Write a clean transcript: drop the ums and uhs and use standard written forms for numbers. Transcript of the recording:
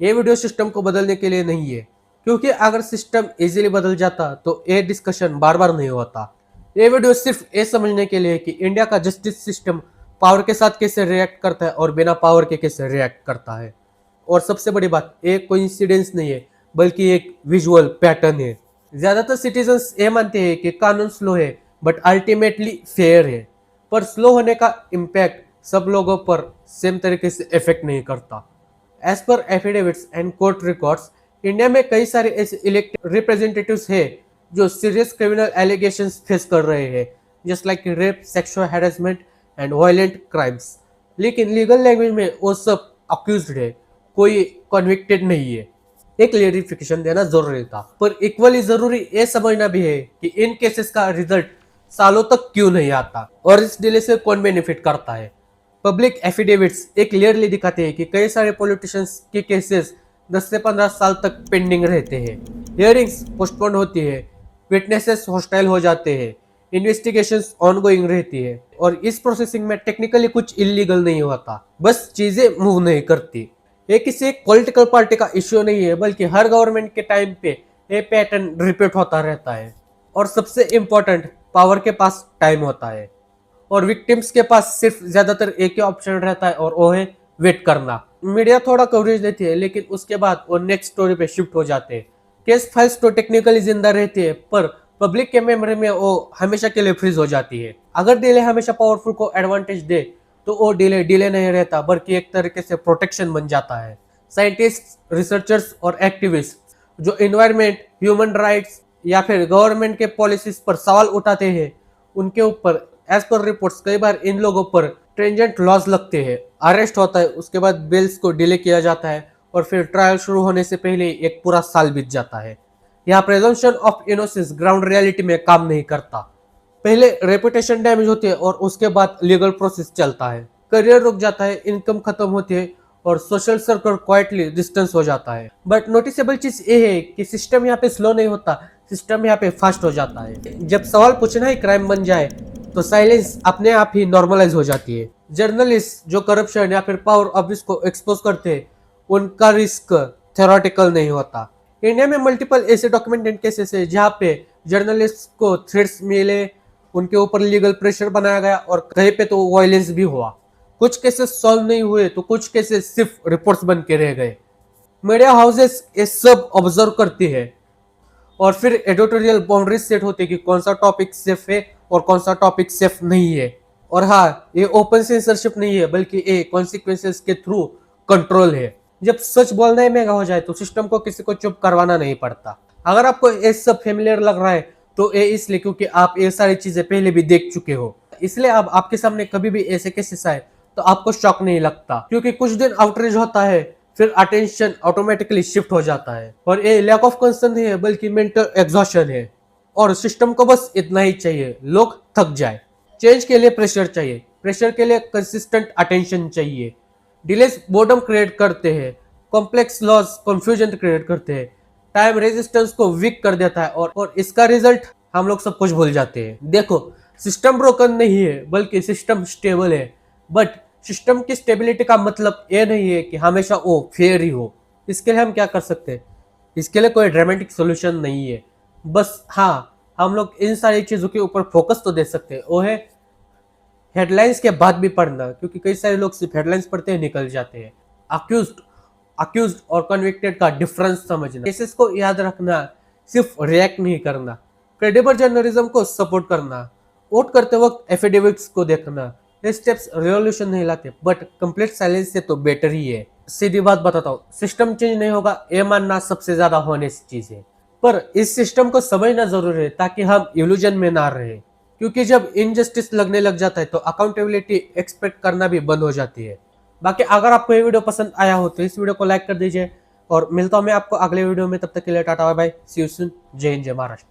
ये video system को बदलने के लिए नहीं है, क्योंकि अगर सिस्टम इजीली बदल जाता तो ये डिस्कशन बार बार नहीं होता। ये वीडियो सिर्फ ये समझने के लिए कि इंडिया का जस्टिस सिस्टम पावर के साथ कैसे रिएक्ट करता है और बिना पावर के कैसे रिएक्ट करता है। और सबसे बड़ी बात, एक कोइंसिडेंस नहीं है बल्कि एक विजुअल पैटर्न है। ज्यादातर सिटीजन्स ये मानते हैं कि कानून स्लो है बट अल्टीमेटली फेयर है, पर स्लो होने का इम्पैक्ट सब लोगों पर सेम तरीके से इफेक्ट नहीं करता। As per affidavits and court records, India में कई सारे ऐसे इलेक्टेड रिप्रेजेंटेटिव्स हैं जो सीरियस क्रिमिनल एलिगेशंस फेस कर रहे हैं, just like rape, sexual harassment and violent crimes. लेकिन लीगल लैंग्वेज में वो सब अक्यूज्ड है, कोई कन्विक्टेड नहीं है। एक क्लियरिफिकेशन देना जरूरी था, पर इक्वली जरूरी ये समझना भी है कि इन केसेस का रिजल्ट सालों तक क्यों नहीं आता और इस डिले से कौन बेनिफिट करता है। पब्लिक एफिडेविट्स एक क्लियरली दिखाते हैं कि कई सारे पॉलिटिशियंस के केसेस 10 से 15 साल तक पेंडिंग रहते हैं, हियरिंग्स पोस्टपोन होती है, विटनेसेस हॉस्टाइल हो जाते हैं, इन्वेस्टिगेशंस ऑनगोइंग रहती है और इस प्रोसेसिंग में टेक्निकली कुछ इलीगल नहीं होता, बस चीजें मूव नहीं करती। ये किसी एक पॉलिटिकल पार्टी का इश्यू नहीं है, बल्कि हर गवर्नमेंट के टाइम पे ये पैटर्न रिपीट होता रहता है। और सबसे इम्पोर्टेंट, पावर के पास टाइम होता है और विक्टिम्स के पास सिर्फ ज्यादातर एक ही ऑप्शन रहता है और वो है वेट करना। मीडिया थोड़ा कवरेज देती है लेकिन उसके बाद वो नेक्स्ट स्टोरी पे शिफ्ट हो जाते हैं। केस फाइल्स तो टेक्निकली जिंदा रहती है पर पब्लिक के मेमोरी में वो हमेशा के लिए फ्रीज हो जाती है। अगर डिले हमेशा पावरफुल को एडवांटेज दे तो वो डिले नहीं रहता बल्कि एक तरीके से प्रोटेक्शन बन जाता है। साइंटिस्ट, रिसर्चर्स और एक्टिविस्ट जो इन्वायरमेंट, ह्यूमन राइट्स या फिर गवर्नमेंट के पॉलिसीज पर सवाल उठाते हैं, उनके ऊपर एज पर रिपोर्ट्स कई बार इन लोगों पर ट्रेंजेंट लॉज लगते हैं, अरेस्ट होता है, उसके बाद बेल्स को डिले किया जाता है और फिर ट्रायल शुरू होने से पहले एक पूरा साल बीत जाता है। यहाँ प्रेजम्पशन ऑफ इनोसेंस ग्राउंड रियलिटी में काम नहीं करता। पहले रेपुटेशन डैमेज होती है और उसके बाद लीगल प्रोसेस चलता है, करियर रुक जाता है, इनकम खत्म होती है और सोशल सर्कल क्वाइटली डिस्टेंस हो जाता है। बट नोटिसेबल चीज ये है कि सिस्टम यहाँ पे स्लो नहीं होता, सिस्टम यहाँ पे फास्ट हो जाता है। जब सवाल पूछना ही क्राइम बन जाए तो साइलेंस अपने आप ही नॉर्मलाइज हो जाती है। जर्नलिस्ट जो करप्शन या फिर पावर अब्यूज को एक्सपोज करते हैं, उनका रिस्क थ्योरेटिकल नहीं होता। इंडिया में मल्टीपल ऐसे डॉक्यूमेंटेड केसेस है जहाँ पे जर्नलिस्ट को थ्रेट्स मिले, उनके ऊपर लीगल प्रेशर बनाया गया और कहीं पे तो वायलेंस भी हुआ। कुछ केसेस सॉल्व नहीं हुए तो कुछ केसेस सिर्फ रिपोर्ट्स बन के रह गए। मीडिया हाउसेस ये सब ऑब्जर्व करती है और फिर एडिटोरियल बाउंड्रीज सेट होती है कि कौन सा टॉपिक सेफ है और कौन सा टॉपिक सेफ नहीं है। और हाँ, ये ओपन सेंसरशिप नहीं है बल्कि ये कॉन्सिक्वेंसेस के थ्रू कंट्रोल है। जब सच बोलना ही महंगा हो जाए तो सिस्टम को किसी को चुप करवाना नहीं पड़ता। अगर आपको ये सब फेमिलियर लग रहा है तो ये इसलिए क्योंकि आप ये सारी चीजें पहले भी देख चुके हो, इसलिए अब आपके सामने कभी भी ऐसे केसेस आए तो आपको शॉक नहीं लगता, क्योंकि कुछ दिन आउटरीच होता है फिर अटेंशन ऑटोमेटिकली शिफ्ट हो जाता है। और ये लैक ऑफ कंसर्न नहीं है बल्कि मेंटल एग्जॉशन है। और सिस्टम को बस इतना ही चाहिए, लोग थक जाए। चेंज के लिए प्रेशर चाहिए, प्रेशर के लिए कंसिस्टेंट अटेंशन चाहिए। डिलेस बोर्डम क्रिएट करते हैं, कॉम्प्लेक्स लॉज कंफ्यूजन क्रिएट करते हैं, टाइम रेजिस्टेंस को वीक कर देता है और इसका रिजल्ट हम लोग सब कुछ भूल जाते हैं। देखो, सिस्टम ब्रोकन नहीं है बल्कि सिस्टम स्टेबल है, बट सिस्टम की स्टेबिलिटी का मतलब ये नहीं है कि हमेशा वो फेयर ही हो। इसके लिए हम क्या कर सकते हैं? इसके लिए कोई ड्रामेटिक सोल्यूशन नहीं है, बस हाँ, हम लोग इन सारी चीजों के ऊपर फोकस तो दे सकते हैं। वो है हेडलाइंस के बाद भी पढ़ना, क्योंकि कई सारे लोग सिर्फ हेडलाइंस पढ़ते हैं निकल जाते हैं। अक्यूज्ड और कन्विक्टेड का डिफरेंस समझना, केसेस को याद रखना, सिर्फ रिएक्ट नहीं करना, क्रेडिबल जर्नलिज्म को सपोर्ट करना, वोट करते वक्त एफिडेविट्स को देखना। ये स्टेप्स रेवोल्यूशन नहीं लाते बट कंप्लीट साइलेंस से तो बेटर ही है। सीधी बात बताता हूँ, सिस्टम चेंज नहीं होगा ये मानना सबसे ज्यादा होनेस्ट चीज है, पर इस सिस्टम को समझना जरूरी है ताकि हम इल्यूजन में ना रहे। क्योंकि जब इनजस्टिस लगने लग जाता है तो अकाउंटेबिलिटी एक्सपेक्ट करना भी बंद हो जाती है। बाकी अगर आपको ये वीडियो पसंद आया हो तो इस वीडियो को लाइक कर दीजिए और मिलता हूं मैं आपको अगले वीडियो में। तब तक के लिए tata bye bye, see you soon, जय हिंद, जय महाराष्ट्र।